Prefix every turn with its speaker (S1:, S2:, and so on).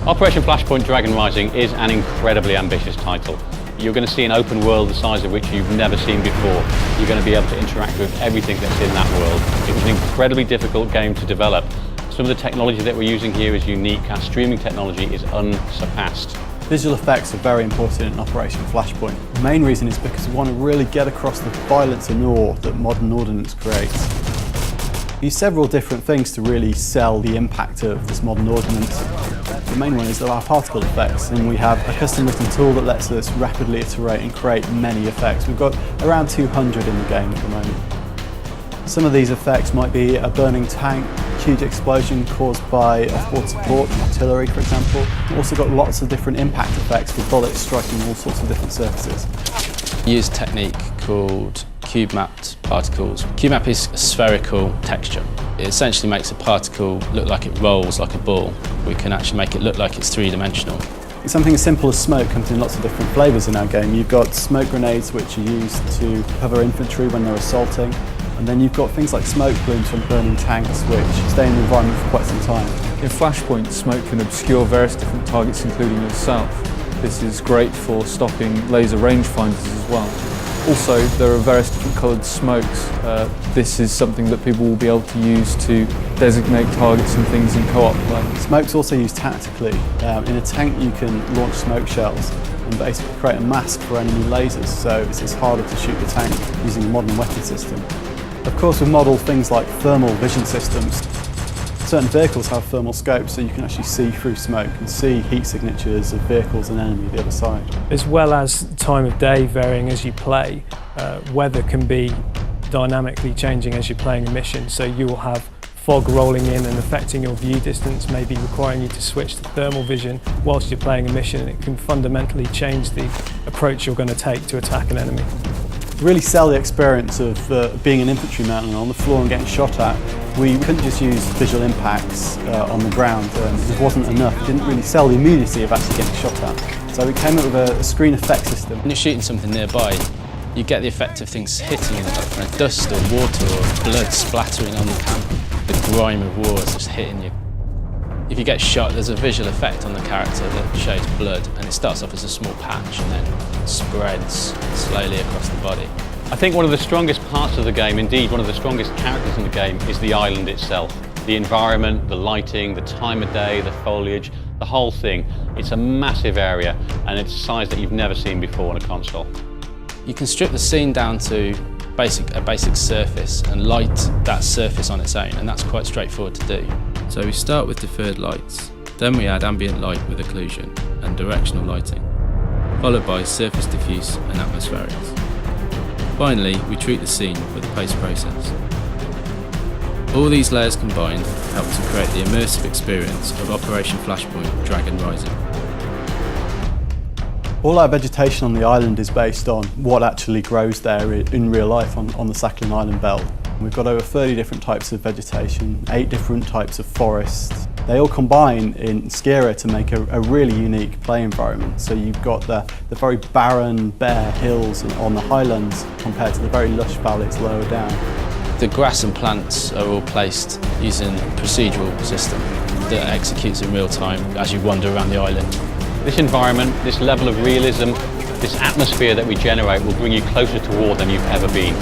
S1: Operation Flashpoint Dragon Rising is an incredibly ambitious title. You're going to see an open world the size of which you've never seen before. You're going to be able to interact with everything that's in that world. It was an incredibly difficult game to develop. Some of the technology that we're using here is unique. Our streaming technology is unsurpassed.
S2: Visual effects are very important in Operation Flashpoint. The main reason is because we want to really get across the violence and awe that modern ordnance creates. We use several different things to really sell the impact of this modern ordnance. The main one is our particle effects, and we have a custom written tool that lets us rapidly iterate and create many effects. We've got around 200 in the game at the moment. Some of these effects might be a burning tank, huge explosion caused by off-board support, artillery for example. We've also got lots of different impact effects with bullets striking all sorts of different surfaces.
S3: We use a technique called cube-mapped particles. Cube-map is a spherical texture. It essentially makes a particle look like it rolls like a ball. We can actually make it look like it's three-dimensional.
S2: Something as simple as smoke comes in lots of different flavours in our game. You've got smoke grenades which are used to cover infantry when they're assaulting, and then you've got things like smoke plumes from burning tanks which stay in the environment for quite some time.
S4: In Flashpoint, smoke can obscure various different targets including yourself. This is great for stopping laser rangefinders as well. Also, there are various different coloured smokes. This is something that people will be able to use to designate targets and things in co-op play.
S2: Smoke's also used tactically. In a tank you can launch smoke shells and basically create a mask for enemy lasers, so it's harder to shoot the tank using a modern weapon system. Of course, we've modelled things like thermal vision systems. Certain vehicles have thermal scopes, so you can actually see through smoke and see heat signatures of vehicles and enemy the other side.
S5: As well as time of day varying as you play, weather can be dynamically changing as you're playing a mission, so you will have fog rolling in and affecting your view distance, maybe requiring you to switch to thermal vision whilst you're playing a mission, and it can fundamentally change the approach you're going to take to attack an enemy.
S2: Really sell the experience of being an infantryman on the floor and getting shot at. We couldn't just use visual impacts on the ground. It wasn't enough. It didn't really sell the immediacy of actually getting shot at. So we came up with a screen effect system.
S3: When you're shooting something nearby, you get the effect of things hitting you, like from dust or water or blood splattering on the camp. The grime of war is just hitting you. If you get shot, there's a visual effect on the character that shows blood, and it starts off as a small patch and then spreads slowly across the body.
S1: I think one of the strongest parts of the game, indeed one of the strongest characters in the game, is the island itself. The environment, the lighting, the time of day, the foliage, the whole thing. It's a massive area, and it's a size that you've never seen before on a console.
S3: You can strip the scene down to a basic surface and light that surface on its own, and that's quite straightforward to do. So we start with deferred lights, then we add ambient light with occlusion and directional lighting, followed by surface diffuse and atmospherics. Finally, we treat the scene with a post process. All these layers combined help to create the immersive experience of Operation Flashpoint Dragon Rising.
S2: All our vegetation on the island is based on what actually grows there in real life on the Sakhalin Island belt. We've got over 30 different types of vegetation, 8 different types of forests. They all combine in Skira to make a really unique play environment. So you've got the very barren, bare hills on the highlands compared to the very lush valleys lower down.
S3: The grass and plants are all placed using a procedural system that executes in real time as you wander around the island.
S1: This environment, this level of realism, this atmosphere that we generate will bring you closer to war than you've ever been.